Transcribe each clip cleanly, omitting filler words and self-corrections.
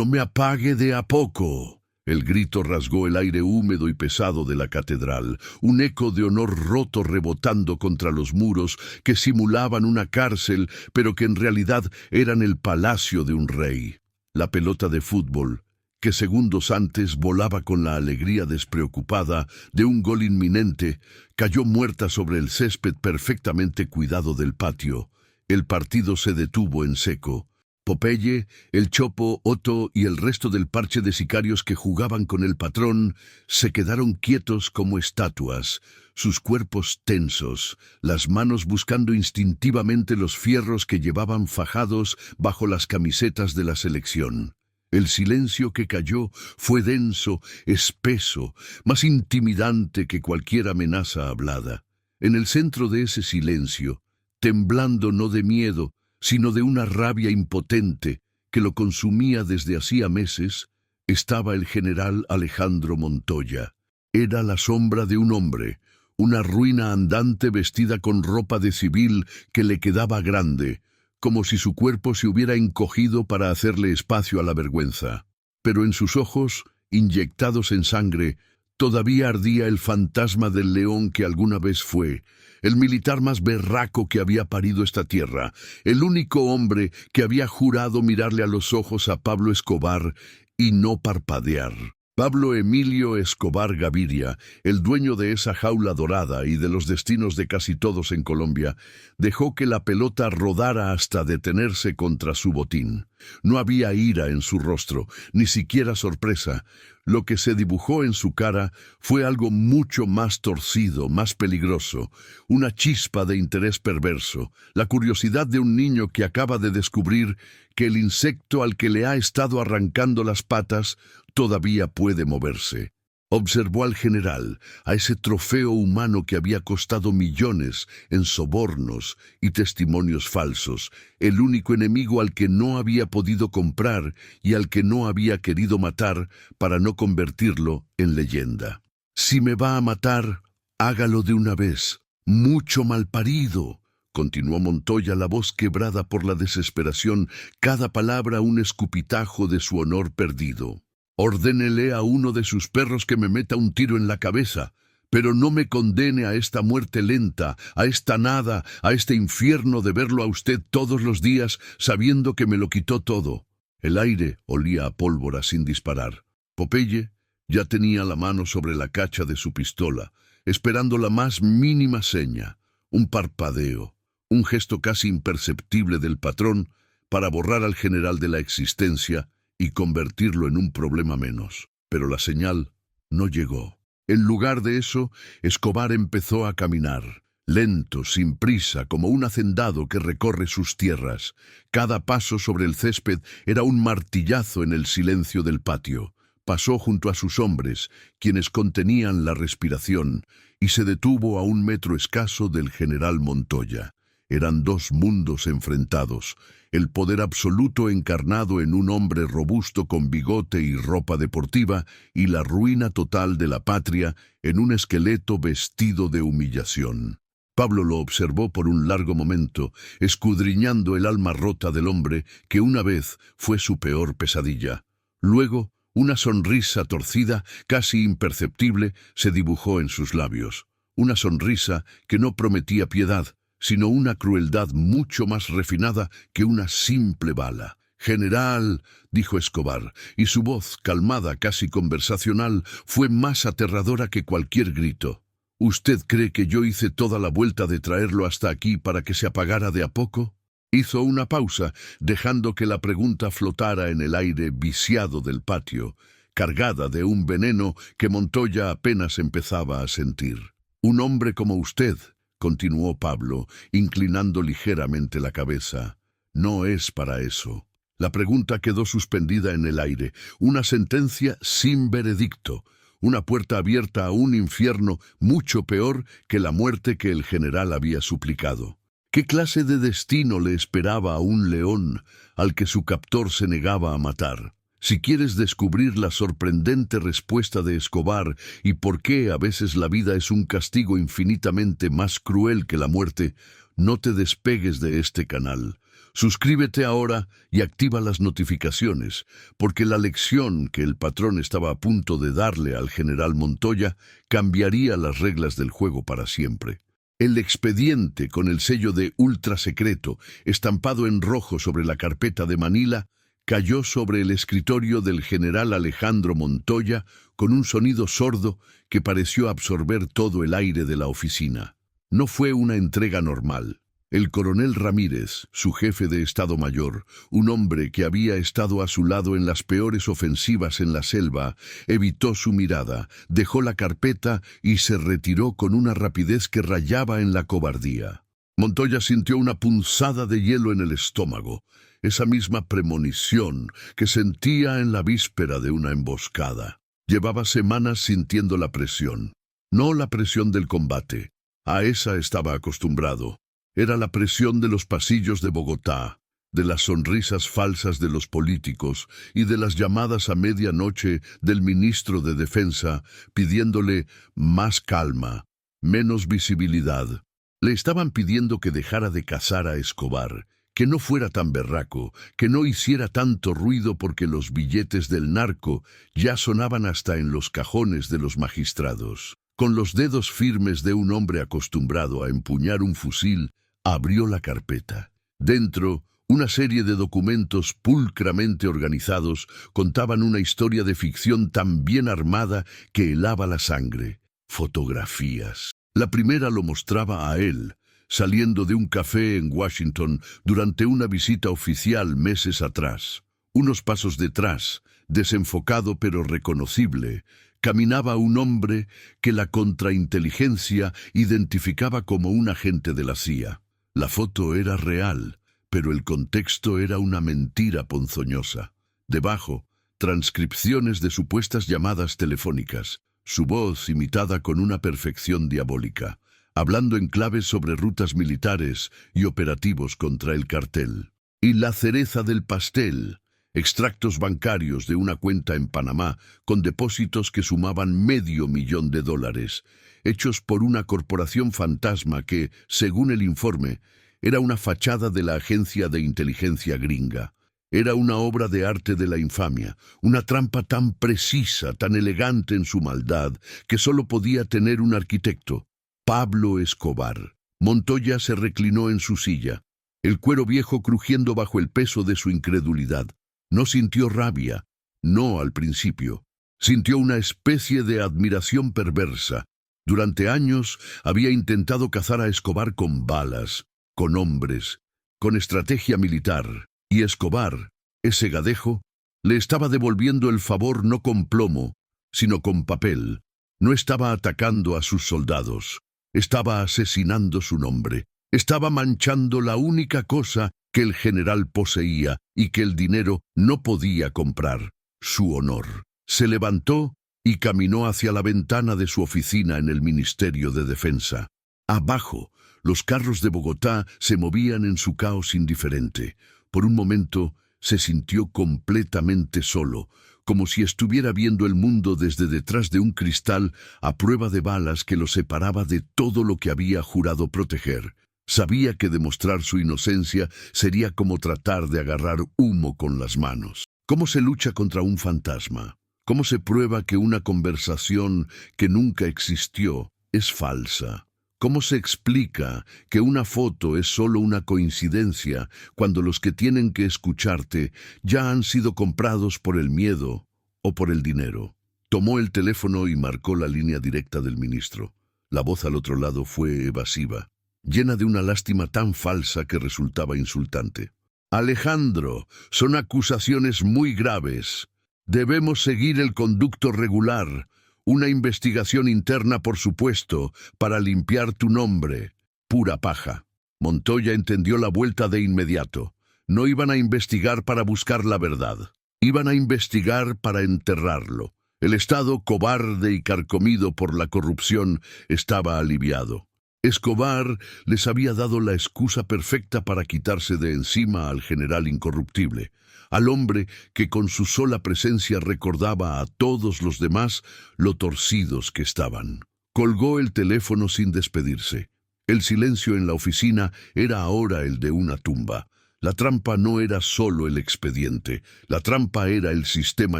no me apague de a poco. El grito rasgó el aire húmedo y pesado de la catedral, un eco de honor roto rebotando contra los muros que simulaban una cárcel, pero que en realidad eran el palacio de un rey. La pelota de fútbol, que segundos antes volaba con la alegría despreocupada de un gol inminente, cayó muerta sobre el césped perfectamente cuidado del patio. El partido se detuvo en seco. Popeye, el Chopo, Otto y el resto del parche de sicarios que jugaban con el patrón se quedaron quietos como estatuas, sus cuerpos tensos, las manos buscando instintivamente los fierros que llevaban fajados bajo las camisetas de la selección. El silencio que cayó fue denso, espeso, más intimidante que cualquier amenaza hablada. En el centro de ese silencio, temblando no de miedo, sino de una rabia impotente que lo consumía desde hacía meses, estaba el general Alejandro Montoya. Era la sombra de un hombre, una ruina andante vestida con ropa de civil que le quedaba grande, como si su cuerpo se hubiera encogido para hacerle espacio a la vergüenza. Pero en sus ojos, inyectados en sangre, todavía ardía el fantasma del león que alguna vez fue, el militar más berraco que había parido esta tierra, el único hombre que había jurado mirarle a los ojos a Pablo Escobar y no parpadear. Pablo Emilio Escobar Gaviria, el dueño de esa jaula dorada y de los destinos de casi todos en Colombia, dejó que la pelota rodara hasta detenerse contra su botín. No había ira en su rostro, ni siquiera sorpresa. Lo que se dibujó en su cara fue algo mucho más torcido, más peligroso, una chispa de interés perverso, la curiosidad de un niño que acaba de descubrir que el insecto al que le ha estado arrancando las patas todavía puede moverse. Observó al general, a ese trofeo humano que había costado millones en sobornos y testimonios falsos, el único enemigo al que no había podido comprar y al que no había querido matar para no convertirlo en leyenda. Si me va a matar, hágalo de una vez. Mucho malparido, continuó Montoya, la voz quebrada por la desesperación, cada palabra un escupitajo de su honor perdido. Ordénele a uno de sus perros que me meta un tiro en la cabeza, pero no me condene a esta muerte lenta, a esta nada, a este infierno de verlo a usted todos los días sabiendo que me lo quitó todo. El aire olía a pólvora sin disparar. Popeye ya tenía la mano sobre la cacha de su pistola, esperando la más mínima seña, un parpadeo, un gesto casi imperceptible del patrón para borrar al general de la existencia y convertirlo en un problema menos. Pero la señal no llegó. En lugar de eso, Escobar empezó a caminar, lento, sin prisa, como un hacendado que recorre sus tierras. Cada paso sobre el césped era un martillazo en el silencio del patio. Pasó junto a sus hombres, quienes contenían la respiración, y se detuvo a 1 metro escaso del general Montoya. Eran dos mundos enfrentados, el poder absoluto encarnado en un hombre robusto con bigote y ropa deportiva, y la ruina total de la patria en un esqueleto vestido de humillación. Pablo lo observó por un largo momento, escudriñando el alma rota del hombre que una vez fue su peor pesadilla. Luego, una sonrisa torcida, casi imperceptible, se dibujó en sus labios. Una sonrisa que no prometía piedad, sino una crueldad mucho más refinada que una simple bala. «General», dijo Escobar, y su voz, calmada, casi conversacional, fue más aterradora que cualquier grito. «¿Usted cree que yo hice toda la vuelta de traerlo hasta aquí para que se apagara de a poco?» Hizo una pausa, dejando que la pregunta flotara en el aire viciado del patio, cargada de un veneno que Montoya apenas empezaba a sentir. «Un hombre como usted», continuó Pablo, inclinando ligeramente la cabeza, «no es para eso». La pregunta quedó suspendida en el aire, una sentencia sin veredicto, una puerta abierta a un infierno mucho peor que la muerte que el general había suplicado. ¿Qué clase de destino le esperaba a un león al que su captor se negaba a matar? Si quieres descubrir la sorprendente respuesta de Escobar y por qué a veces la vida es un castigo infinitamente más cruel que la muerte, no te despegues de este canal. Suscríbete ahora y activa las notificaciones, porque la lección que el patrón estaba a punto de darle al general Montoya cambiaría las reglas del juego para siempre. El expediente con el sello de ultra secreto, estampado en rojo sobre la carpeta de Manila, cayó sobre el escritorio del general Alejandro Montoya con un sonido sordo que pareció absorber todo el aire de la oficina. No fue una entrega normal. El coronel Ramírez, su jefe de Estado Mayor, un hombre que había estado a su lado en las peores ofensivas en la selva, evitó su mirada, dejó la carpeta y se retiró con una rapidez que rayaba en la cobardía. Montoya sintió una punzada de hielo en el estómago, esa misma premonición que sentía en la víspera de una emboscada. Llevaba semanas sintiendo la presión, no la presión del combate. A esa estaba acostumbrado. Era la presión de los pasillos de Bogotá, de las sonrisas falsas de los políticos y de las llamadas a medianoche del ministro de Defensa pidiéndole más calma, menos visibilidad. Le estaban pidiendo que dejara de cazar a Escobar, que no fuera tan berraco, que no hiciera tanto ruido porque los billetes del narco ya sonaban hasta en los cajones de los magistrados. Con los dedos firmes de un hombre acostumbrado a empuñar un fusil, abrió la carpeta. Dentro, una serie de documentos pulcramente organizados contaban una historia de ficción tan bien armada que helaba la sangre. Fotografías. La primera lo mostraba a él, saliendo de un café en Washington durante una visita oficial meses atrás. Unos pasos detrás, desenfocado pero reconocible, caminaba un hombre que la contrainteligencia identificaba como un agente de la CIA. La foto era real, pero el contexto era una mentira ponzoñosa. Debajo, transcripciones de supuestas llamadas telefónicas, su voz imitada con una perfección diabólica, hablando en claves sobre rutas militares y operativos contra el cartel. Y la cereza del pastel, extractos bancarios de una cuenta en Panamá con depósitos que sumaban $500,000, hechos por una corporación fantasma que, según el informe, era una fachada de la agencia de inteligencia gringa. Era una obra de arte de la infamia, una trampa tan precisa, tan elegante en su maldad, que solo podía tener un arquitecto: Pablo Escobar. Montoya se reclinó en su silla, el cuero viejo crujiendo bajo el peso de su incredulidad. No sintió rabia, no al principio. Sintió una especie de admiración perversa. Durante años había intentado cazar a Escobar con balas, con hombres, con estrategia militar. Y Escobar, ese gadejo, le estaba devolviendo el favor no con plomo, sino con papel. No estaba atacando a sus soldados, estaba asesinando su nombre. Estaba manchando la única cosa que el general poseía y que el dinero no podía comprar: su honor. Se levantó y caminó hacia la ventana de su oficina en el Ministerio de Defensa. Abajo, los carros de Bogotá se movían en su caos indiferente. Por un momento se sintió completamente solo, como si estuviera viendo el mundo desde detrás de un cristal a prueba de balas que lo separaba de todo lo que había jurado proteger. Sabía que demostrar su inocencia sería como tratar de agarrar humo con las manos. ¿Cómo se lucha contra un fantasma? ¿Cómo se prueba que una conversación que nunca existió es falsa? ¿Cómo se explica que una foto es solo una coincidencia cuando los que tienen que escucharte ya han sido comprados por el miedo o por el dinero? Tomó el teléfono y marcó la línea directa del ministro. La voz al otro lado fue evasiva, llena de una lástima tan falsa que resultaba insultante. Alejandro, son acusaciones muy graves. Debemos seguir el conducto regular. Una investigación interna, por supuesto, para limpiar tu nombre. Pura paja. Montoya entendió la vuelta de inmediato. No iban a investigar para buscar la verdad. Iban a investigar para enterrarlo. El Estado, cobarde y carcomido por la corrupción, estaba aliviado. Escobar les había dado la excusa perfecta para quitarse de encima al general incorruptible, al hombre que con su sola presencia recordaba a todos los demás lo torcidos que estaban. Colgó el teléfono sin despedirse. El silencio en la oficina era ahora el de una tumba. La trampa no era solo el expediente, la trampa era el sistema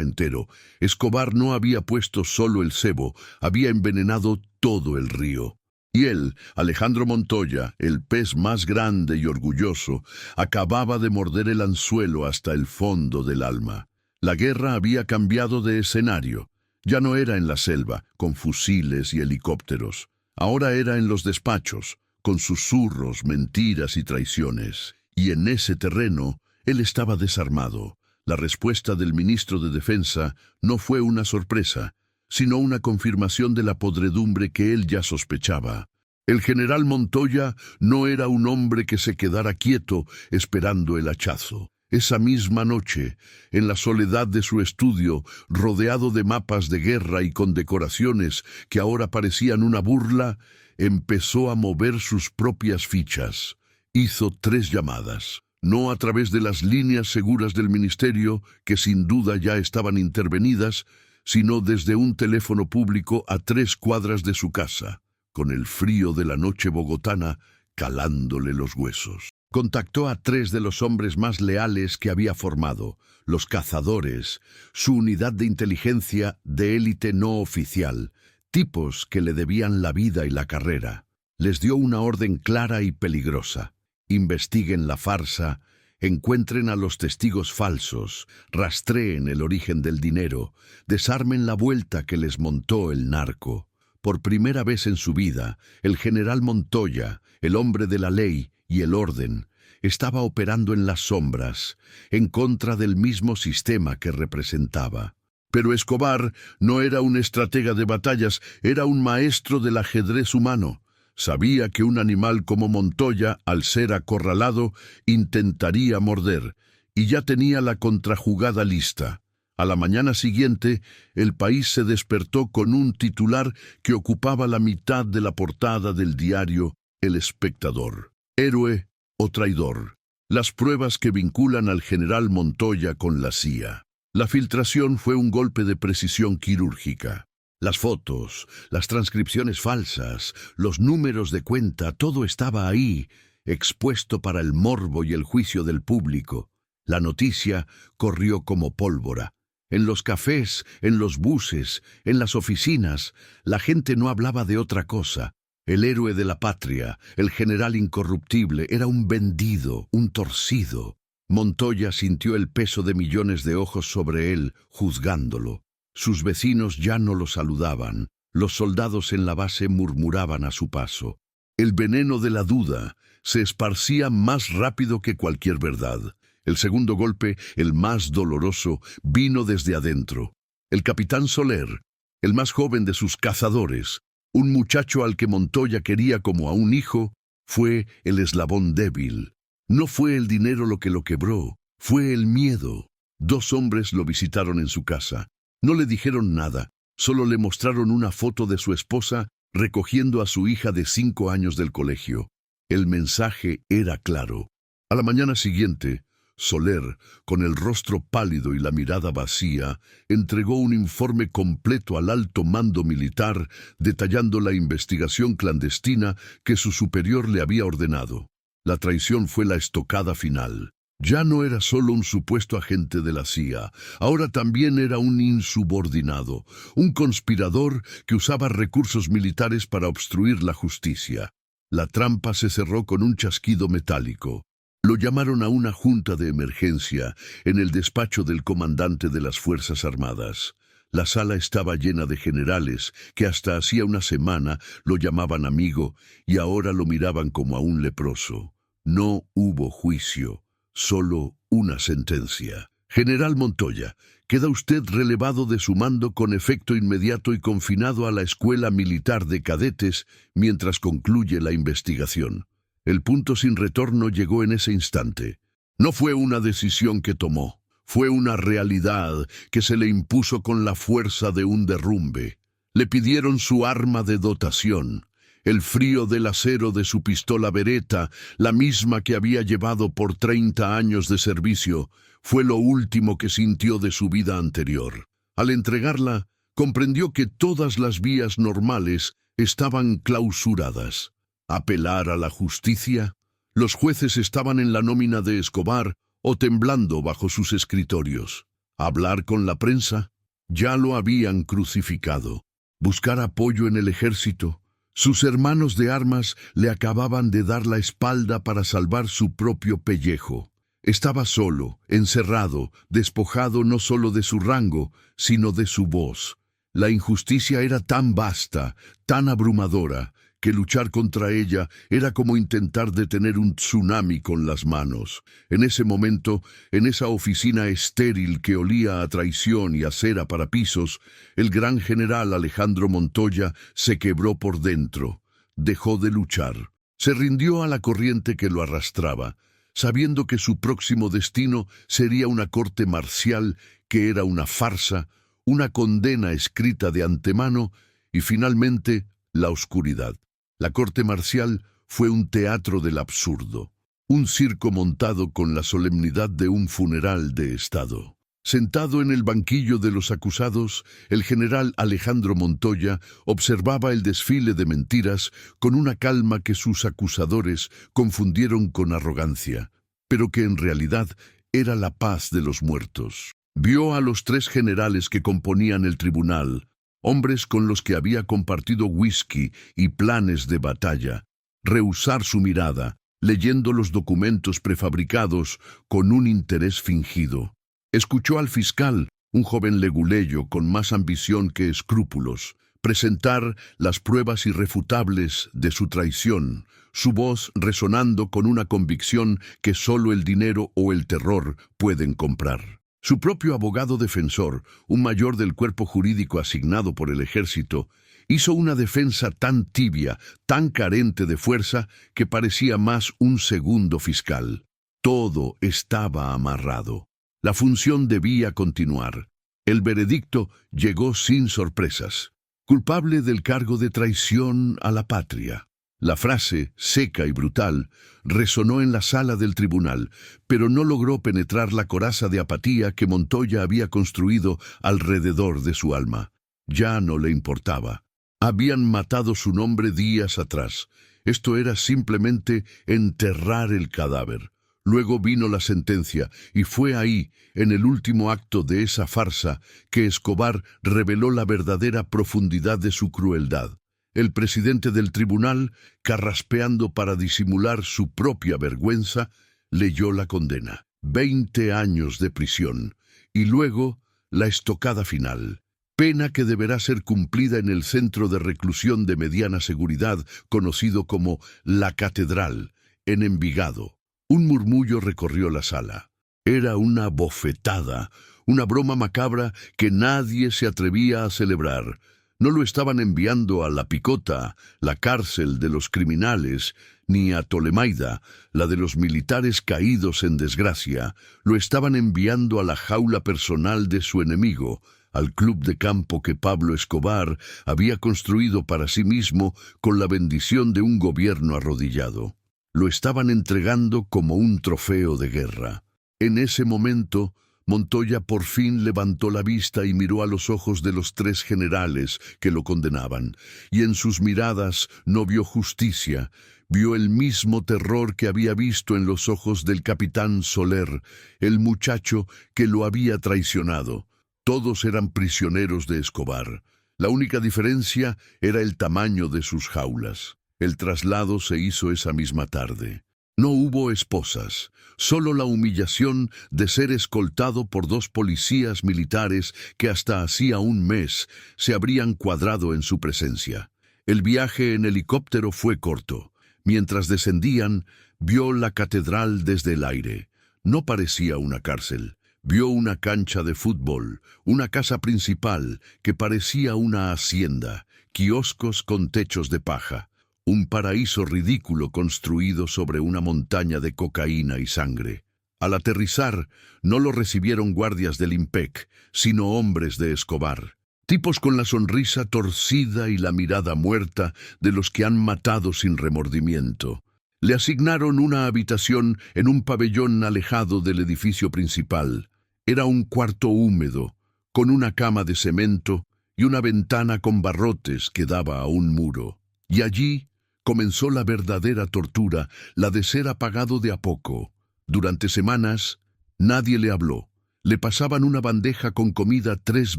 entero. Escobar no había puesto solo el cebo, había envenenado todo el río. Y él, Alejandro Montoya, el pez más grande y orgulloso, acababa de morder el anzuelo hasta el fondo del alma. La guerra había cambiado de escenario. Ya no era en la selva, con fusiles y helicópteros. Ahora era en los despachos, con susurros, mentiras y traiciones. Y en ese terreno, él estaba desarmado. La respuesta del ministro de Defensa no fue una sorpresa, sino una confirmación de la podredumbre que él ya sospechaba. El general Montoya no era un hombre que se quedara quieto esperando el hachazo. Esa misma noche, en la soledad de su estudio, rodeado de mapas de guerra y con decoraciones que ahora parecían una burla, empezó a mover sus propias fichas. Hizo 3 llamadas, no a través de las líneas seguras del ministerio, que sin duda ya estaban intervenidas, sino desde un teléfono público a 3 cuadras de su casa, con el frío de la noche bogotana calándole los huesos. Contactó a 3 de los hombres más leales que había formado, los cazadores, su unidad de inteligencia de élite no oficial, tipos que le debían la vida y la carrera. Les dio una orden clara y peligrosa. Investiguen la farsa, encuentren a los testigos falsos, rastreen el origen del dinero, desarmen la vuelta que les montó el narco. Por primera vez en su vida, el general Montoya, el hombre de la ley y el orden, estaba operando en las sombras, en contra del mismo sistema que representaba. Pero Escobar no era un estratega de batallas, era un maestro del ajedrez humano. Sabía que un animal como Montoya, al ser acorralado, intentaría morder, y ya tenía la contrajugada lista. A la mañana siguiente, el país se despertó con un titular que ocupaba la mitad de la portada del diario El Espectador. Héroe o traidor. Las pruebas que vinculan al general Montoya con la CIA. La filtración fue un golpe de precisión quirúrgica. Las fotos, las transcripciones falsas, los números de cuenta, todo estaba ahí, expuesto para el morbo y el juicio del público. La noticia corrió como pólvora. En los cafés, en los buses, en las oficinas, la gente no hablaba de otra cosa. El héroe de la patria, el general incorruptible, era un vendido, un torcido. Montoya sintió el peso de millones de ojos sobre él, juzgándolo. Sus vecinos ya no lo saludaban. Los soldados en la base murmuraban a su paso. El veneno de la duda se esparcía más rápido que cualquier verdad. El segundo golpe, el más doloroso, vino desde adentro. El capitán Soler, el más joven de sus cazadores, un muchacho al que Montoya quería como a un hijo, fue el eslabón débil. No fue el dinero lo que lo quebró, fue el miedo. 2 hombres lo visitaron en su casa. No le dijeron nada, solo le mostraron una foto de su esposa recogiendo a su hija de 5 años del colegio. El mensaje era claro. A la mañana siguiente, Soler, con el rostro pálido y la mirada vacía, entregó un informe completo al alto mando militar detallando la investigación clandestina que su superior le había ordenado. La traición fue la estocada final. Ya no era solo un supuesto agente de la CIA, ahora también era un insubordinado, un conspirador que usaba recursos militares para obstruir la justicia. La trampa se cerró con un chasquido metálico. Lo llamaron a una junta de emergencia en el despacho del comandante de las Fuerzas Armadas. La sala estaba llena de generales que hasta hacía una semana lo llamaban amigo y ahora lo miraban como a un leproso. No hubo juicio. Solo una sentencia. General Montoya, queda usted relevado de su mando con efecto inmediato y confinado a la Escuela Militar de Cadetes mientras concluye la investigación. El punto sin retorno llegó en ese instante. No fue una decisión que tomó, fue una realidad que se le impuso con la fuerza de un derrumbe. Le pidieron su arma de dotación. El frío del acero de su pistola Beretta, la misma que había llevado por 30 años de servicio, fue lo último que sintió de su vida anterior. Al entregarla, comprendió que todas las vías normales estaban clausuradas. Apelar a la justicia, Los jueces estaban en la nómina de Escobar o temblando bajo sus escritorios. Hablar con la prensa, ya lo habían crucificado. Buscar apoyo en el ejército. Sus hermanos de armas le acababan de dar la espalda para salvar su propio pellejo. Estaba solo, encerrado, despojado no solo de su rango, sino de su voz. La injusticia era tan vasta, tan abrumadora, que luchar contra ella era como intentar detener un tsunami con las manos. En ese momento, en esa oficina estéril que olía a traición y a cera para pisos, el gran general Alejandro Montoya se quebró por dentro. Dejó de luchar. Se rindió a la corriente que lo arrastraba, sabiendo que su próximo destino sería una corte marcial que era una farsa, una condena escrita de antemano y finalmente la oscuridad. La corte marcial fue un teatro del absurdo, un circo montado con la solemnidad de un funeral de Estado. Sentado en el banquillo de los acusados, el general Alejandro Montoya observaba el desfile de mentiras con una calma que sus acusadores confundieron con arrogancia, pero que en realidad era la paz de los muertos. Vio a los 3 generales que componían el tribunal, hombres con los que había compartido whisky y planes de batalla, rehusar su mirada, leyendo los documentos prefabricados con un interés fingido. Escuchó al fiscal, un joven leguleyo con más ambición que escrúpulos, presentar las pruebas irrefutables de su traición, su voz resonando con una convicción que solo el dinero o el terror pueden comprar. Su propio abogado defensor, un mayor del cuerpo jurídico asignado por el ejército, hizo una defensa tan tibia, tan carente de fuerza, que parecía más un segundo fiscal. Todo estaba amarrado. La función debía continuar. El veredicto llegó sin sorpresas. Culpable del cargo de traición a la patria. La frase, seca y brutal, resonó en la sala del tribunal, pero no logró penetrar la coraza de apatía que Montoya había construido alrededor de su alma. Ya no le importaba. Habían matado su nombre días atrás. Esto era simplemente enterrar el cadáver. Luego vino la sentencia, y fue ahí, en el último acto de esa farsa, que Escobar reveló la verdadera profundidad de su crueldad. El presidente del tribunal, carraspeando para disimular su propia vergüenza, leyó la condena. 20 años de prisión, y luego la estocada final. Pena que deberá ser cumplida en el centro de reclusión de mediana seguridad, conocido como La Catedral, en Envigado. Un murmullo recorrió la sala. Era una bofetada, una broma macabra que nadie se atrevía a celebrar. No lo estaban enviando a La Picota, la cárcel de los criminales, ni a Tolemaida, la de los militares caídos en desgracia. Lo estaban enviando a la jaula personal de su enemigo, al club de campo que Pablo Escobar había construido para sí mismo con la bendición de un gobierno arrodillado. Lo estaban entregando como un trofeo de guerra. En ese momento, Montoya por fin levantó la vista y miró a los ojos de los 3 generales que lo condenaban, y en sus miradas no vio justicia, vio el mismo terror que había visto en los ojos del capitán Soler, el muchacho que lo había traicionado. Todos eran prisioneros de Escobar. La única diferencia era el tamaño de sus jaulas. El traslado se hizo esa misma tarde. No hubo esposas, solo la humillación de ser escoltado por 2 policías militares que hasta hacía un mes se habrían cuadrado en su presencia. El viaje en helicóptero fue corto. Mientras descendían, vio la catedral desde el aire. No parecía una cárcel. Vio una cancha de fútbol, una casa principal que parecía una hacienda, kioscos con techos de paja. Un paraíso ridículo construido sobre una montaña de cocaína y sangre. Al aterrizar, no lo recibieron guardias del IMPEC, sino hombres de Escobar. Tipos con la sonrisa torcida y la mirada muerta de los que han matado sin remordimiento. Le asignaron una habitación en un pabellón alejado del edificio principal. Era un cuarto húmedo, con una cama de cemento y una ventana con barrotes que daba a un muro. Y allí, Comenzó la verdadera tortura, la de ser apagado de a poco. Durante semanas, nadie le habló. Le pasaban una bandeja con comida 3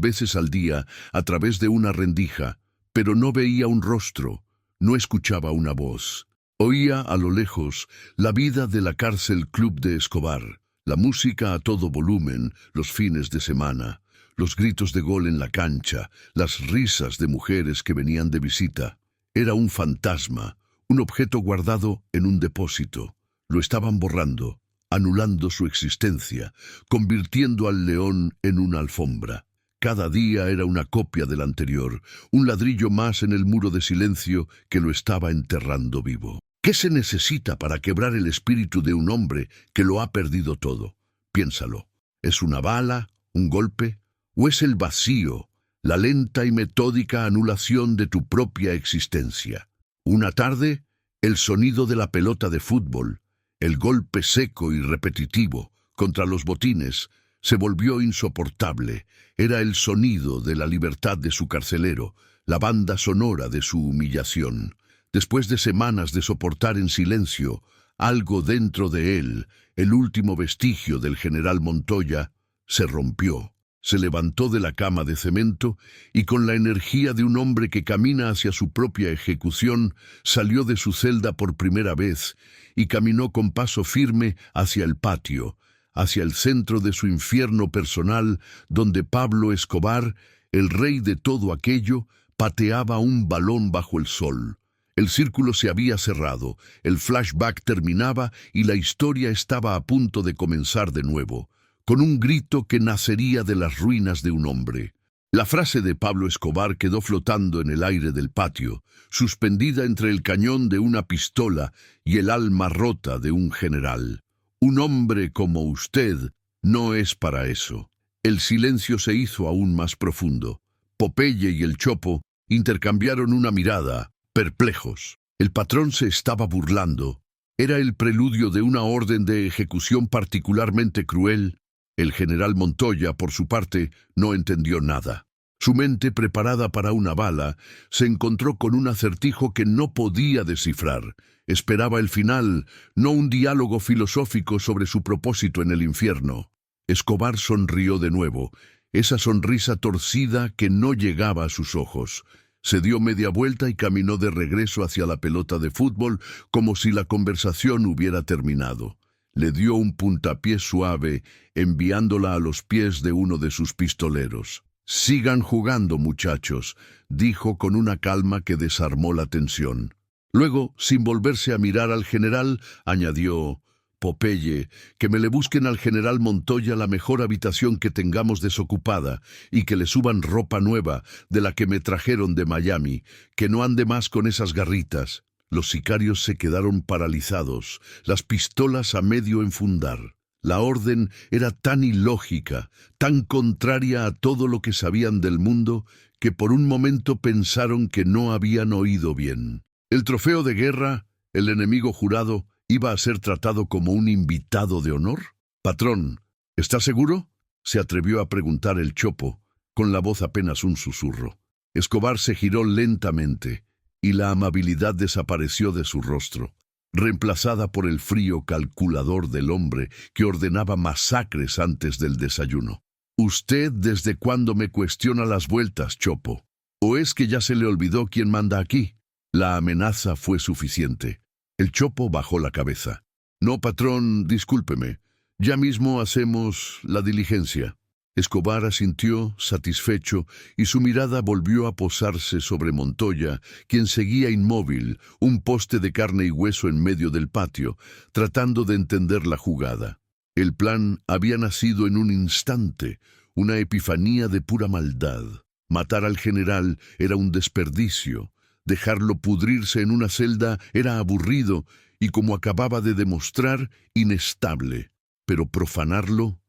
veces al día a través de una rendija, pero no veía un rostro, no escuchaba una voz. Oía a lo lejos la vida de la cárcel Club de Escobar, la música a todo volumen, los fines de semana, los gritos de gol en la cancha, las risas de mujeres que venían de visita. Era un fantasma, un objeto guardado en un depósito. Lo estaban borrando, anulando su existencia, convirtiendo al león en una alfombra. Cada día era una copia del anterior, un ladrillo más en el muro de silencio que lo estaba enterrando vivo. ¿Qué se necesita para quebrar el espíritu de un hombre que lo ha perdido todo? Piénsalo. ¿Es una bala, un golpe? ¿O es el vacío, la lenta y metódica anulación de tu propia existencia? Una tarde, el sonido de la pelota de fútbol, el golpe seco y repetitivo contra los botines, se volvió insoportable. Era el sonido de la libertad de su carcelero, la banda sonora de su humillación. Después de semanas de soportar en silencio, algo dentro de él, el último vestigio del general Montoya, se rompió. Se levantó de la cama de cemento y con la energía de un hombre que camina hacia su propia ejecución, salió de su celda por primera vez y caminó con paso firme hacia el patio, hacia el centro de su infierno personal, donde Pablo Escobar, el rey de todo aquello, pateaba un balón bajo el sol. El círculo se había cerrado, el flashback terminaba y la historia estaba a punto de comenzar de nuevo, con un grito que nacería de las ruinas de un hombre. La frase de Pablo Escobar quedó flotando en el aire del patio, suspendida entre el cañón de una pistola y el alma rota de un general. Un hombre como usted no es para eso. El silencio se hizo aún más profundo. Popeye y el Chopo intercambiaron una mirada, perplejos. El patrón se estaba burlando. Era el preludio de una orden de ejecución particularmente cruel. El general Montoya, por su parte, no entendió nada. Su mente, preparada para una bala, se encontró con un acertijo que no podía descifrar. Esperaba el final, no un diálogo filosófico sobre su propósito en el infierno. Escobar sonrió de nuevo, esa sonrisa torcida que no llegaba a sus ojos. Se dio media vuelta y caminó de regreso hacia la pelota de fútbol como si la conversación hubiera terminado. Le dio un puntapié suave, enviándola a los pies de uno de sus pistoleros. «Sigan jugando, muchachos», dijo con una calma que desarmó la tensión. Luego, sin volverse a mirar al general, añadió: «Popeye, que me le busquen al general Montoya la mejor habitación que tengamos desocupada y que le suban ropa nueva de la que me trajeron de Miami, que no ande más con esas garritas». Los sicarios se quedaron paralizados, las pistolas a medio enfundar. La orden era tan ilógica, tan contraria a todo lo que sabían del mundo, que por un momento pensaron que no habían oído bien. El trofeo de guerra, el enemigo jurado, iba a ser tratado como un invitado de honor. «Patrón, ¿está seguro?», se atrevió a preguntar el Chopo, con la voz apenas un susurro. Escobar se giró lentamente, y la amabilidad desapareció de su rostro, reemplazada por el frío calculador del hombre que ordenaba masacres antes del desayuno. «¿Usted desde cuándo me cuestiona las vueltas, Chopo? ¿O es que ya se le olvidó quién manda aquí?». La amenaza fue suficiente. El Chopo bajó la cabeza. «No, patrón, discúlpeme. Ya mismo hacemos la diligencia». Escobar asintió, satisfecho, y su mirada volvió a posarse sobre Montoya, quien seguía inmóvil, un poste de carne y hueso en medio del patio, tratando de entender la jugada. El plan había nacido en un instante, una epifanía de pura maldad. Matar al general era un desperdicio. Dejarlo pudrirse en una celda era aburrido y, como acababa de demostrar, inestable. Pero profanarlo,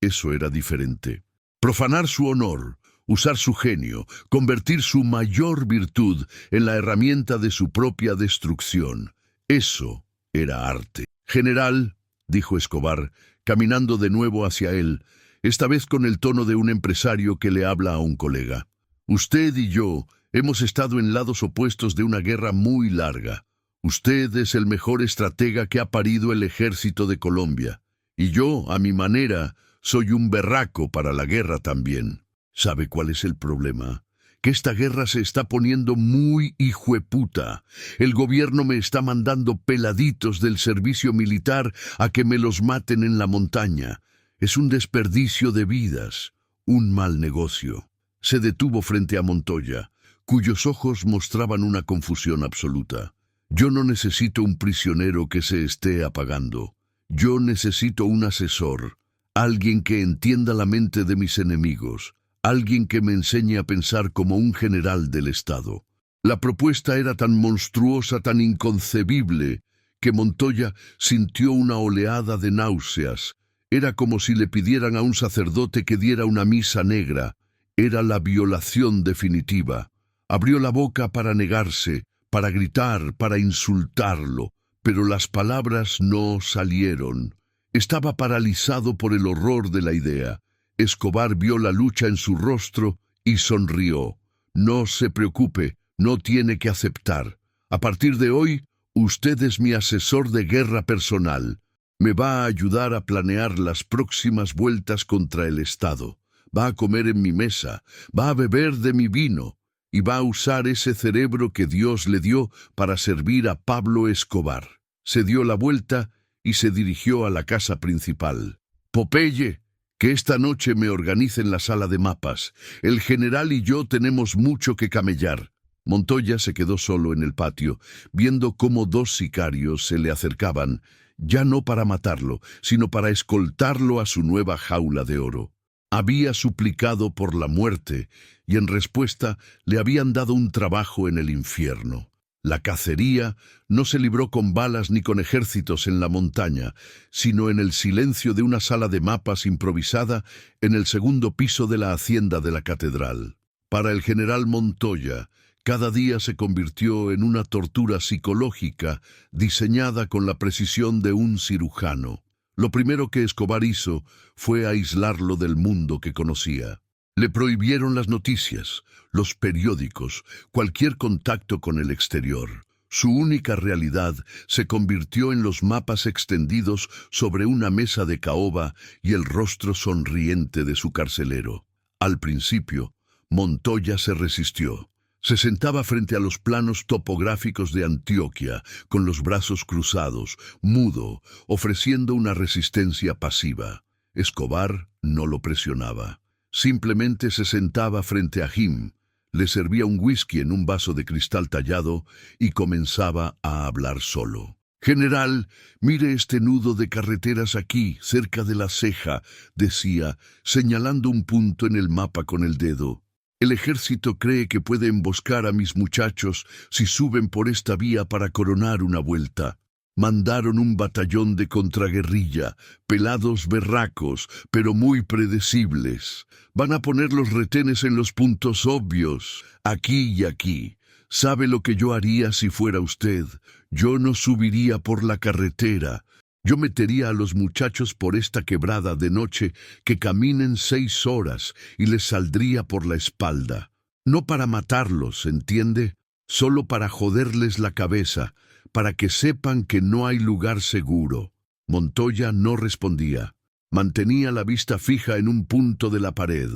eso era diferente. Profanar su honor, usar su genio, convertir su mayor virtud en la herramienta de su propia destrucción. Eso era arte. «General», dijo Escobar, caminando de nuevo hacia él, esta vez con el tono de un empresario que le habla a un colega. «Usted y yo Hemos estado en lados opuestos de una guerra muy larga. Usted es el mejor estratega que ha parido el ejército de Colombia. Y yo, a mi manera, soy un berraco para la guerra también. ¿Sabe cuál es el problema? Que esta guerra se está poniendo muy hijueputa. El gobierno me está mandando peladitos del servicio militar a que me los maten en la montaña. Es un desperdicio de vidas, un mal negocio. Se detuvo frente a Montoya, cuyos ojos mostraban una confusión absoluta. Yo no necesito un prisionero que se esté apagando. Yo necesito un asesor, alguien que entienda la mente de mis enemigos, alguien que me enseñe a pensar como un general del Estado. La propuesta era tan monstruosa, tan inconcebible, que Montoya sintió una oleada de náuseas. Era como si le pidieran a un sacerdote que diera una misa negra. Era la violación definitiva. Abrió la boca para negarse, para gritar, para insultarlo, pero las palabras no salieron. Estaba paralizado por el horror de la idea. Escobar vio la lucha en su rostro y sonrió. No se preocupe, no tiene que aceptar. A partir de hoy, usted es mi asesor de guerra personal. Me va a ayudar a planear las próximas vueltas contra el Estado. Va a comer en mi mesa, va a beber de mi vino y va a usar ese cerebro que Dios le dio para servir a Pablo Escobar. Se dio la vuelta y se dirigió a la casa principal. Popeye, que esta noche me organice en la sala de mapas. El general y yo tenemos mucho que camellar. Montoya se quedó solo en el patio, viendo cómo dos sicarios se le acercaban, ya no para matarlo, sino para escoltarlo a su nueva jaula de oro. Había suplicado por la muerte, y en respuesta le habían dado un trabajo en el infierno. La cacería no se libró con balas ni con ejércitos en la montaña, sino en el silencio de una sala de mapas improvisada en el segundo piso de la hacienda de la catedral. Para el general Montoya, cada día se convirtió en una tortura psicológica diseñada con la precisión de un cirujano. Lo primero que Escobar hizo fue aislarlo del mundo que conocía. Le prohibieron las noticias, los periódicos, cualquier contacto con el exterior. Su única realidad se convirtió en los mapas extendidos sobre una mesa de caoba y el rostro sonriente de su carcelero. Al principio, Montoya se resistió. Se sentaba frente a los planos topográficos de Antioquia, con los brazos cruzados, mudo, ofreciendo una resistencia pasiva. Escobar no lo presionaba. Simplemente se sentaba frente a Jim, le servía un whisky en un vaso de cristal tallado y comenzaba a hablar solo. «General, mire este nudo de carreteras aquí, cerca de la ceja», decía, señalando un punto en el mapa con el dedo. «El ejército cree que puede emboscar a mis muchachos si suben por esta vía para coronar una vuelta. Mandaron un batallón de contraguerrilla, pelados berracos, pero muy predecibles. Van a poner los retenes en los puntos obvios, aquí y aquí. ¿Sabe lo que yo haría si fuera usted? Yo no subiría por la carretera. Yo metería a los muchachos por esta quebrada de noche, que caminen 6 horas, y les saldría por la espalda. No para matarlos, ¿entiende? Solo para joderles la cabeza, para que sepan que no hay lugar seguro». Montoya no respondía. Mantenía la vista fija en un punto de la pared,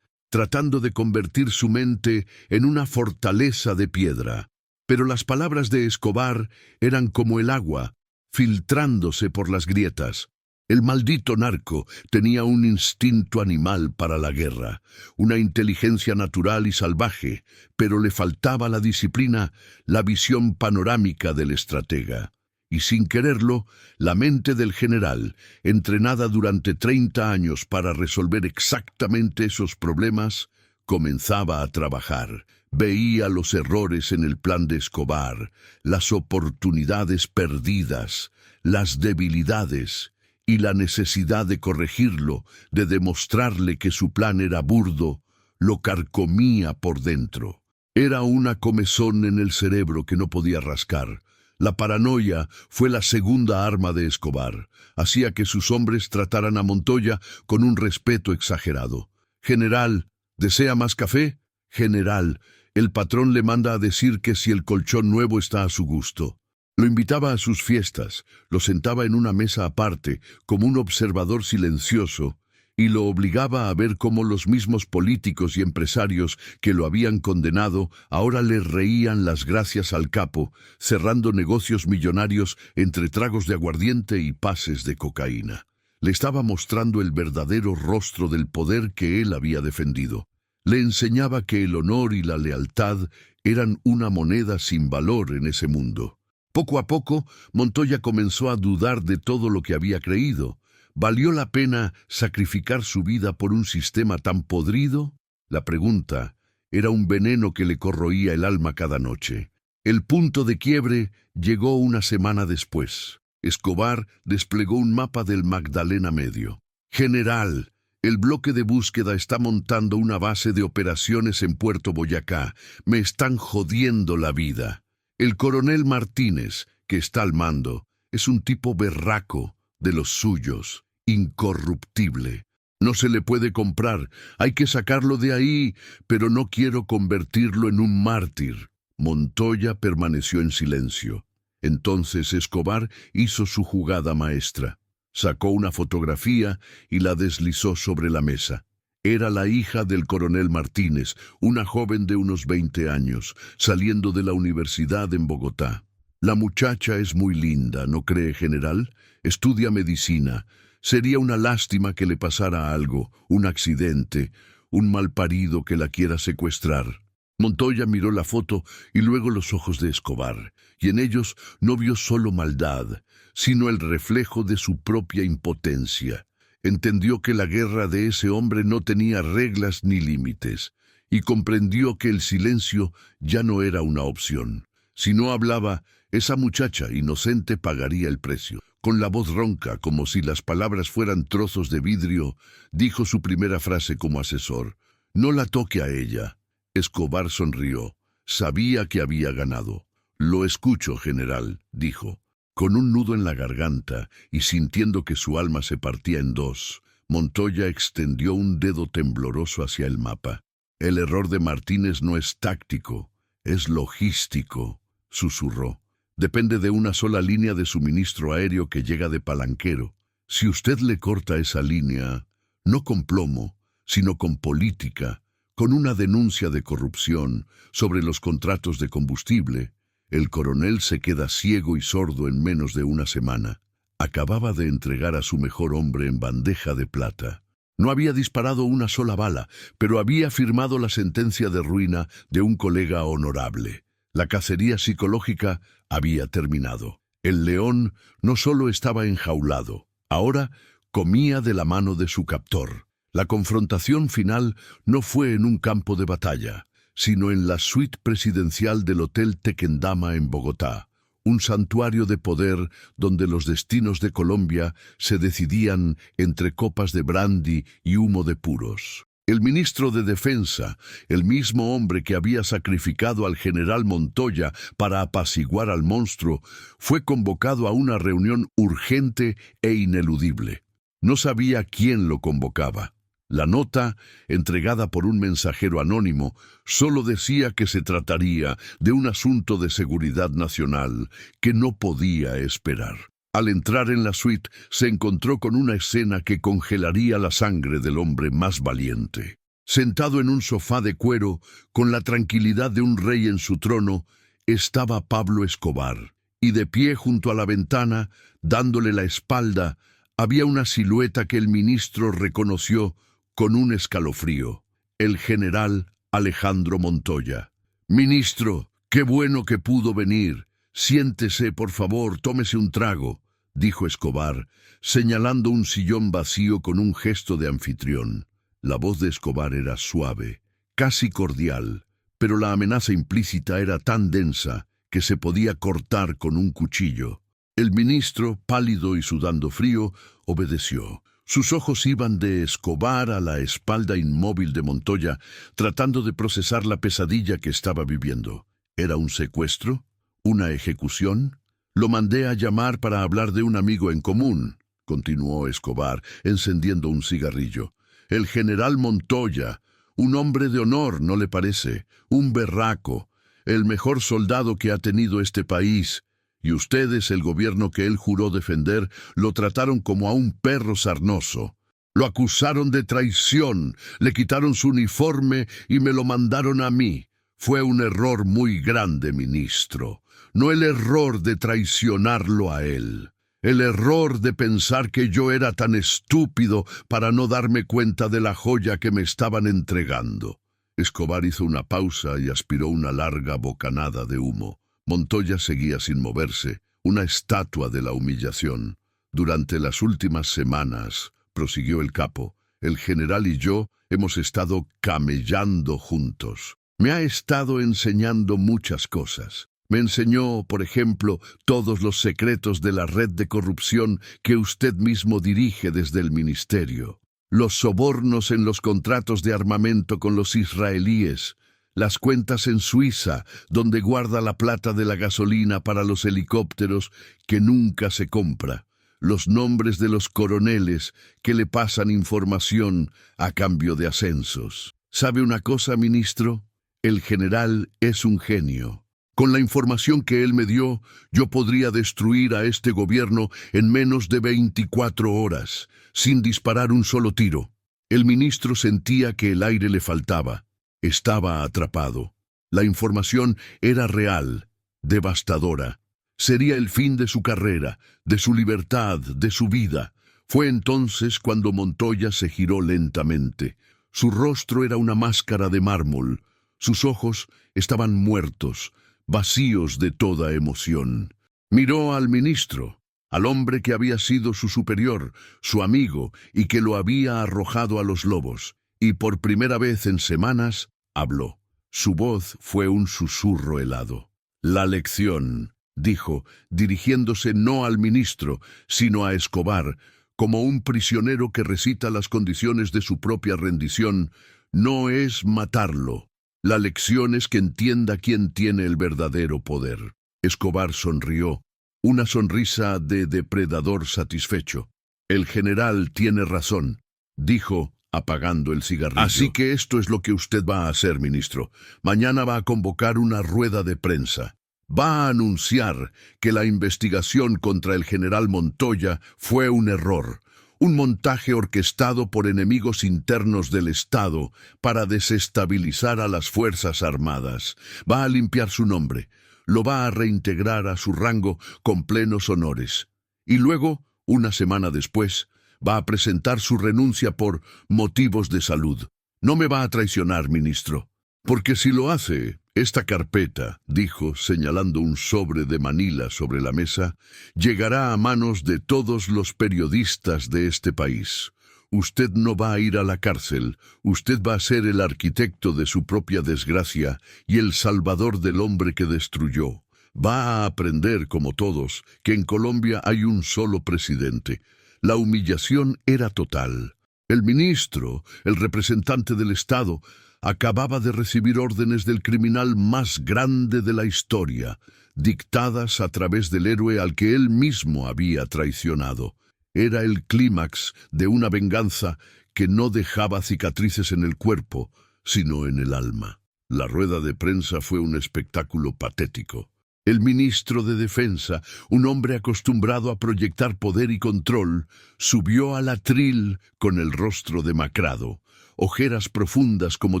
tratando de convertir su mente en una fortaleza de piedra. Pero las palabras de Escobar eran como el agua, filtrándose por las grietas. El maldito narco tenía un instinto animal para la guerra, una inteligencia natural y salvaje, pero le faltaba la disciplina, la visión panorámica del estratega. Y sin quererlo, la mente del general, entrenada durante 30 años para resolver exactamente esos problemas, comenzaba a trabajar. Veía los errores en el plan de Escobar, las oportunidades perdidas, las debilidades y la necesidad de corregirlo, de demostrarle que su plan era burdo, lo carcomía por dentro. Era una comezón en el cerebro que no podía rascar. La paranoia fue la segunda arma de Escobar. Hacía que sus hombres trataran a Montoya con un respeto exagerado. «General, ¿desea más café? General, El patrón le manda a decir que si el colchón nuevo está a su gusto. Lo invitaba a sus fiestas, lo sentaba en una mesa aparte, como un observador silencioso, y lo obligaba a ver cómo los mismos políticos y empresarios que lo habían condenado ahora le reían las gracias al capo, cerrando negocios millonarios entre tragos de aguardiente y pases de cocaína. Le estaba mostrando el verdadero rostro del poder que él había defendido. Le enseñaba que el honor y la lealtad eran una moneda sin valor en ese mundo. Poco a poco, Montoya comenzó a dudar de todo lo que había creído. ¿Valió la pena sacrificar su vida por un sistema tan podrido? La pregunta era un veneno que le corroía el alma cada noche. El punto de quiebre llegó una semana después. Escobar desplegó un mapa del Magdalena Medio. General, el bloque de búsqueda está montando una base de operaciones en Puerto Boyacá. Me están jodiendo la vida. El coronel Martínez, que está al mando, es un tipo berraco, de los suyos, incorruptible. No se le puede comprar, hay que sacarlo de ahí, pero no quiero convertirlo en un mártir. Montoya permaneció en silencio. Entonces Escobar hizo su jugada maestra. Sacó una fotografía y la deslizó sobre la mesa. Era la hija del coronel Martínez, una joven de unos 20 años, saliendo de la universidad en Bogotá. La muchacha es muy linda, ¿no cree, general? Estudia medicina. Sería una lástima que le pasara algo, un accidente, un malparido que la quiera secuestrar. Montoya miró la foto y luego los ojos de Escobar, y en ellos no vio solo maldad, sino el reflejo de su propia impotencia. Entendió que la guerra de ese hombre no tenía reglas ni límites, y comprendió que el silencio ya no era una opción. Si no hablaba, esa muchacha inocente pagaría el precio. Con la voz ronca, como si las palabras fueran trozos de vidrio, dijo su primera frase como asesor. «No la toque a ella». Escobar sonrió. Sabía que había ganado. «Lo escucho, general», dijo. Con un nudo en la garganta y sintiendo que su alma se partía en dos, Montoya extendió un dedo tembloroso hacia el mapa. «El error de Martínez no es táctico, es logístico», susurró. «Depende de una sola línea de suministro aéreo que llega de Palanquero. Si usted le corta esa línea, no con plomo, sino con política, con una denuncia de corrupción sobre los contratos de combustible, el coronel se queda ciego y sordo en menos de una semana. Acababa de entregar a su mejor hombre en bandeja de plata. No había disparado una sola bala, pero había firmado la sentencia de ruina de un colega honorable. La cacería psicológica había terminado. El león no solo estaba enjaulado, ahora comía de la mano de su captor. La confrontación final no fue en un campo de batalla, sino en la suite presidencial del Hotel Tequendama en Bogotá, un santuario de poder donde los destinos de Colombia se decidían entre copas de brandy y humo de puros. El ministro de Defensa, el mismo hombre que había sacrificado al general Montoya para apaciguar al monstruo, fue convocado a una reunión urgente e ineludible. No sabía quién lo convocaba. La nota, entregada por un mensajero anónimo, solo decía que se trataría de un asunto de seguridad nacional que no podía esperar. Al entrar en la suite, se encontró con una escena que congelaría la sangre del hombre más valiente. Sentado en un sofá de cuero, con la tranquilidad de un rey en su trono, estaba Pablo Escobar, y de pie junto a la ventana, dándole la espalda, había una silueta que el ministro reconoció con un escalofrío: el general Alejandro Montoya. «Ministro, qué bueno que pudo venir. Siéntese, por favor, tómese un trago», dijo Escobar, señalando un sillón vacío con un gesto de anfitrión. La voz de Escobar era suave, casi cordial, pero la amenaza implícita era tan densa que se podía cortar con un cuchillo. El ministro, pálido y sudando frío, obedeció. Sus ojos iban de Escobar a la espalda inmóvil de Montoya, tratando de procesar la pesadilla que estaba viviendo. ¿Era un secuestro? ¿Una ejecución? «Lo mandé a llamar para hablar de un amigo en común», continuó Escobar, encendiendo un cigarrillo. «El general Montoya, Un hombre de honor, ¿no le parece? Un berraco, el mejor soldado que ha tenido este país. Y ustedes, el gobierno que él juró defender, lo trataron como a un perro sarnoso. Lo acusaron de traición, le quitaron su uniforme y me lo mandaron a mí. Fue un error muy grande, ministro. No el error de traicionarlo a él. El error de pensar que yo era tan estúpido para no darme cuenta de la joya que me estaban entregando. Escobar hizo una pausa y aspiró una larga bocanada de humo. Montoya seguía sin moverse, una estatua de la humillación. Durante las últimas semanas, prosiguió el capo, el general y yo hemos estado camellando juntos. Me ha estado enseñando muchas cosas. Me enseñó, por ejemplo, todos los secretos de la red de corrupción que usted mismo dirige desde el ministerio. Los sobornos en los contratos de armamento con los israelíes, las cuentas en Suiza, donde guarda la plata de la gasolina para los helicópteros que nunca se compra, los nombres de los coroneles que le pasan información a cambio de ascensos. ¿Sabe una cosa, ministro? El general es un genio. Con la información que él me dio, yo podría destruir a este gobierno en menos de 24 horas, sin disparar un solo tiro. El ministro sentía que el aire le faltaba. Estaba atrapado. La información era real, devastadora. Sería el fin de su carrera, de su libertad, de su vida. Fue entonces cuando Montoya se giró lentamente. Su rostro era una máscara de mármol. Sus ojos estaban muertos, vacíos de toda emoción. Miró al ministro, al hombre que había sido su superior, su amigo, y que lo había arrojado a los lobos, y por primera vez en semanas habló. Su voz fue un susurro helado. La lección, dijo, dirigiéndose no al ministro, sino a Escobar, como un prisionero que recita las condiciones de su propia rendición, no es matarlo. La lección es que entienda quién tiene el verdadero poder. Escobar sonrió, una sonrisa de depredador satisfecho. El general tiene razón, dijo, apagando el cigarrillo. Así que esto es lo que usted va a hacer, ministro. Mañana va a convocar una rueda de prensa. Va a anunciar que la investigación contra el general Montoya fue un error. Un montaje orquestado por enemigos internos del Estado para desestabilizar a las Fuerzas Armadas. Va a limpiar su nombre, lo va a reintegrar a su rango con plenos honores. Y luego, una semana después, va a presentar su renuncia por motivos de salud. No me va a traicionar, ministro, porque si lo hace, esta carpeta, dijo, señalando un sobre de Manila sobre la mesa, llegará a manos de todos los periodistas de este país. Usted no va a ir a la cárcel, usted va a ser el arquitecto de su propia desgracia y el salvador del hombre que destruyó. Va a aprender, como todos, que en Colombia hay un solo presidente. La humillación era total. El ministro, el representante del Estado, acababa de recibir órdenes del criminal más grande de la historia, dictadas a través del héroe al que él mismo había traicionado. Era el clímax de una venganza que no dejaba cicatrices en el cuerpo, sino en el alma. La rueda de prensa fue un espectáculo patético. El ministro de Defensa, un hombre acostumbrado a proyectar poder y control, subió al atril con el rostro demacrado, ojeras profundas como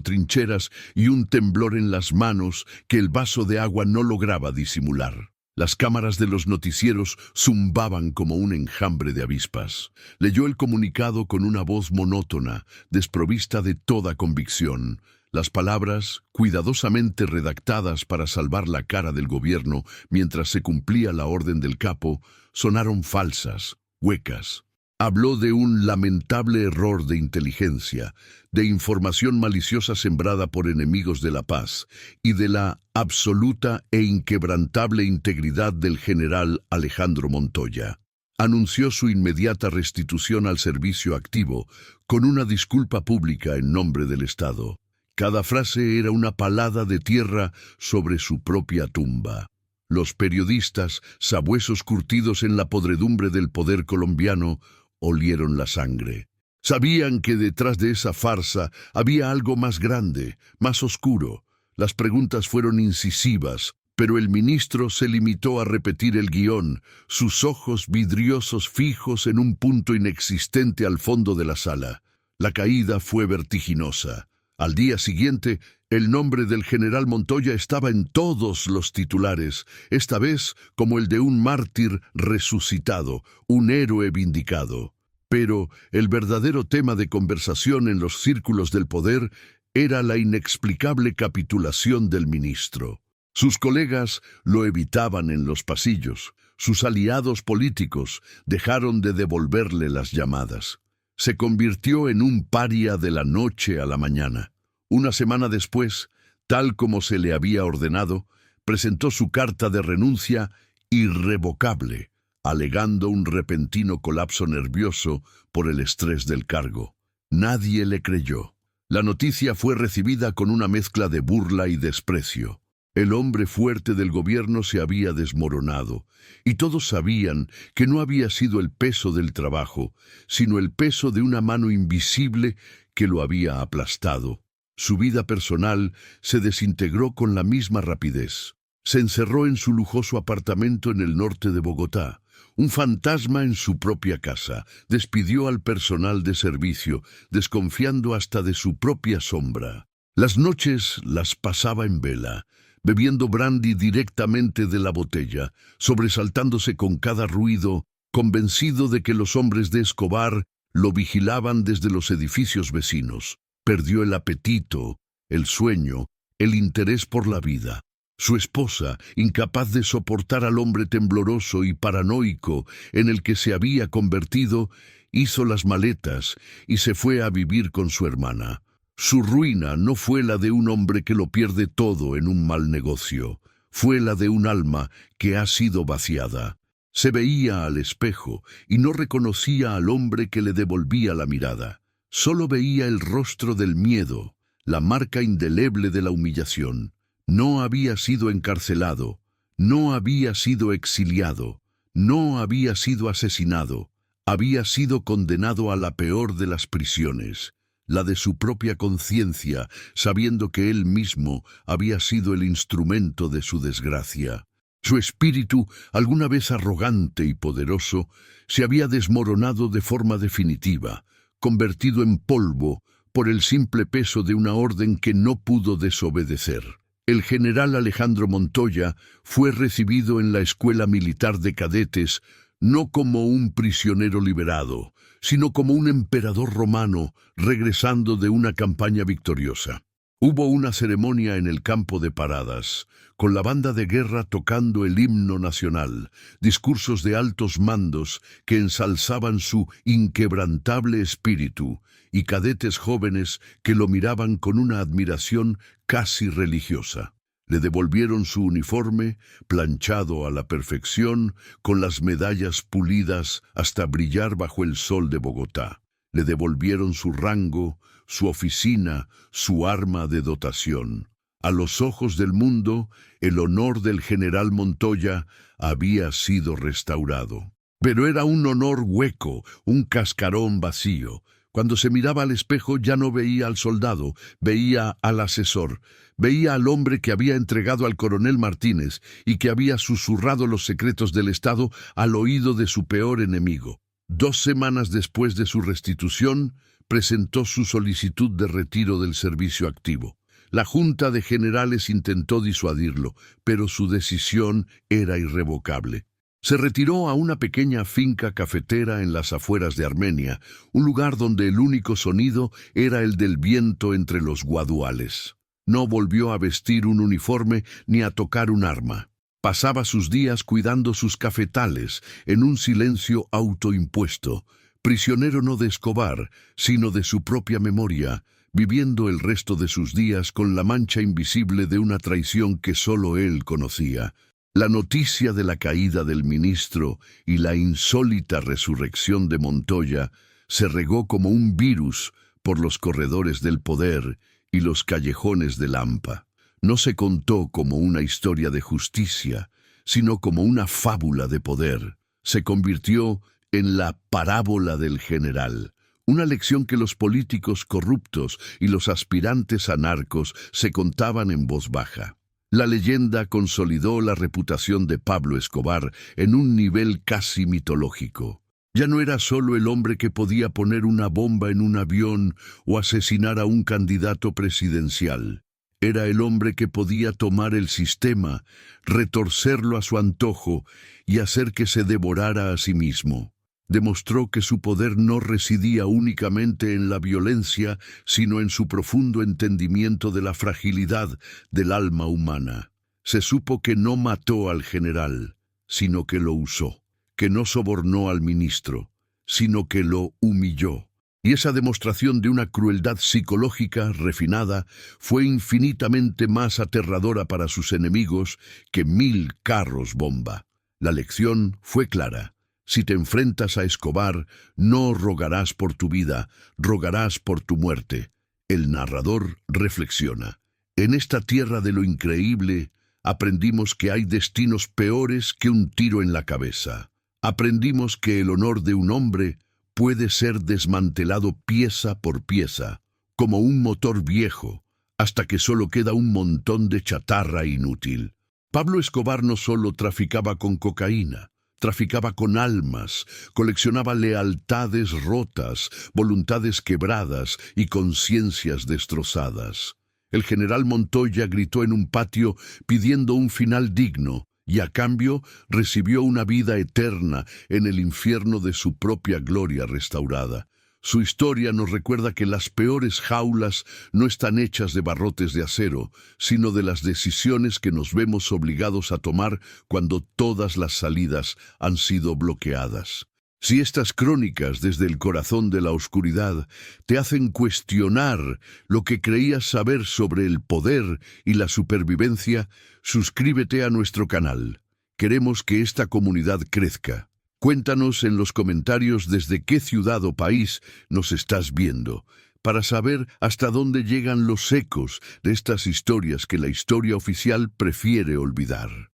trincheras y un temblor en las manos que el vaso de agua no lograba disimular. Las cámaras de los noticieros zumbaban como un enjambre de avispas. Leyó el comunicado con una voz monótona, desprovista de toda convicción. Las palabras, cuidadosamente redactadas para salvar la cara del gobierno mientras se cumplía la orden del capo, sonaron falsas, huecas. Habló de un lamentable error de inteligencia, de información maliciosa sembrada por enemigos de la paz y de la absoluta e inquebrantable integridad del general Alejandro Montoya. Anunció su inmediata restitución al servicio activo con una disculpa pública en nombre del Estado. Cada frase era una palada de tierra sobre su propia tumba. Los periodistas, sabuesos curtidos en la podredumbre del poder colombiano, olieron la sangre. Sabían que detrás de esa farsa había algo más grande, más oscuro. Las preguntas fueron incisivas, pero el ministro se limitó a repetir el guión, sus ojos vidriosos fijos en un punto inexistente al fondo de la sala. La caída fue vertiginosa. Al día siguiente, el nombre del general Montoya estaba en todos los titulares, esta vez como el de un mártir resucitado, un héroe vindicado. Pero el verdadero tema de conversación en los círculos del poder era la inexplicable capitulación del ministro. Sus colegas lo evitaban en los pasillos. Sus aliados políticos dejaron de devolverle las llamadas. Se convirtió en un paria de la noche a la mañana. Una semana después, tal como se le había ordenado, presentó su carta de renuncia irrevocable, alegando un repentino colapso nervioso por el estrés del cargo. Nadie le creyó. La noticia fue recibida con una mezcla de burla y desprecio. El hombre fuerte del gobierno se había desmoronado, y todos sabían que no había sido el peso del trabajo, sino el peso de una mano invisible que lo había aplastado. Su vida personal se desintegró con la misma rapidez. Se encerró en su lujoso apartamento en el norte de Bogotá, un fantasma en su propia casa. Despidió al personal de servicio, desconfiando hasta de su propia sombra. Las noches las pasaba en vela, bebiendo brandy directamente de la botella, sobresaltándose con cada ruido, convencido de que los hombres de Escobar lo vigilaban desde los edificios vecinos. Perdió el apetito, el sueño, el interés por la vida. Su esposa, incapaz de soportar al hombre tembloroso y paranoico en el que se había convertido, hizo las maletas y se fue a vivir con su hermana. Su ruina no fue la de un hombre que lo pierde todo en un mal negocio, fue la de un alma que ha sido vaciada. Se veía al espejo y no reconocía al hombre que le devolvía la mirada. Solo veía el rostro del miedo, la marca indeleble de la humillación. No había sido encarcelado, no había sido exiliado, no había sido asesinado, había sido condenado a la peor de las prisiones, la de su propia conciencia, sabiendo que él mismo había sido el instrumento de su desgracia. Su espíritu, alguna vez arrogante y poderoso, se había desmoronado de forma definitiva, convertido en polvo por el simple peso de una orden que no pudo desobedecer. El general Alejandro Montoya fue recibido en la Escuela Militar de Cadetes no como un prisionero liberado, sino como un emperador romano regresando de una campaña victoriosa. Hubo una ceremonia en el campo de paradas, con la banda de guerra tocando el himno nacional, discursos de altos mandos que ensalzaban su inquebrantable espíritu, y cadetes jóvenes que lo miraban con una admiración casi religiosa. Le devolvieron su uniforme, planchado a la perfección, con las medallas pulidas hasta brillar bajo el sol de Bogotá. Le devolvieron su rango, su oficina, su arma de dotación. A los ojos del mundo, el honor del general Montoya había sido restaurado. Pero era un honor hueco, un cascarón vacío. Cuando se miraba al espejo ya no veía al soldado, veía al asesor, veía al hombre que había entregado al coronel Martínez y que había susurrado los secretos del Estado al oído de su peor enemigo. 2 semanas después de su restitución, presentó su solicitud de retiro del servicio activo. La Junta de Generales intentó disuadirlo, pero su decisión era irrevocable. Se retiró a una pequeña finca cafetera en las afueras de Armenia, un lugar donde el único sonido era el del viento entre los guaduales. No volvió a vestir un uniforme ni a tocar un arma. Pasaba sus días cuidando sus cafetales en un silencio autoimpuesto, prisionero no de Escobar, sino de su propia memoria, viviendo el resto de sus días con la mancha invisible de una traición que solo él conocía. La noticia de la caída del ministro y la insólita resurrección de Montoya se regó como un virus por los corredores del poder y los callejones de Lampa. No se contó como una historia de justicia, sino como una fábula de poder. Se convirtió en la parábola del general, Una lección que los políticos corruptos y los aspirantes a narcos se contaban en voz baja. La leyenda consolidó la reputación de Pablo Escobar en un nivel casi mitológico. Ya no era solo el hombre que podía poner una bomba en un avión o asesinar a un candidato presidencial. Era el hombre que podía tomar el sistema, retorcerlo a su antojo y hacer que se devorara a sí mismo. Demostró que su poder no residía únicamente en la violencia, sino en su profundo entendimiento de la fragilidad del alma humana. Se supo que no mató al general, sino que lo usó, que no sobornó al ministro, sino que lo humilló. Y esa demostración de una crueldad psicológica refinada fue infinitamente más aterradora para sus enemigos que 1000 carros bomba. La lección fue clara. Si te enfrentas a Escobar, no rogarás por tu vida, rogarás por tu muerte. El narrador reflexiona. En esta tierra de lo increíble, aprendimos que hay destinos peores que un tiro en la cabeza. Aprendimos que el honor de un hombre puede ser desmantelado pieza por pieza, como un motor viejo, hasta que solo queda un montón de chatarra inútil. Pablo Escobar no solo traficaba con cocaína, traficaba con almas, coleccionaba lealtades rotas, voluntades quebradas y conciencias destrozadas. El general Montoya gritó en un patio pidiendo un final digno, y a cambio recibió una vida eterna en el infierno de su propia gloria restaurada. Su historia nos recuerda que las peores jaulas no están hechas de barrotes de acero, sino de las decisiones que nos vemos obligados a tomar cuando todas las salidas han sido bloqueadas. Si estas crónicas desde el corazón de la oscuridad te hacen cuestionar lo que creías saber sobre el poder y la supervivencia, suscríbete a nuestro canal. Queremos que esta comunidad crezca. Cuéntanos en los comentarios desde qué ciudad o país nos estás viendo, para saber hasta dónde llegan los ecos de estas historias que la historia oficial prefiere olvidar.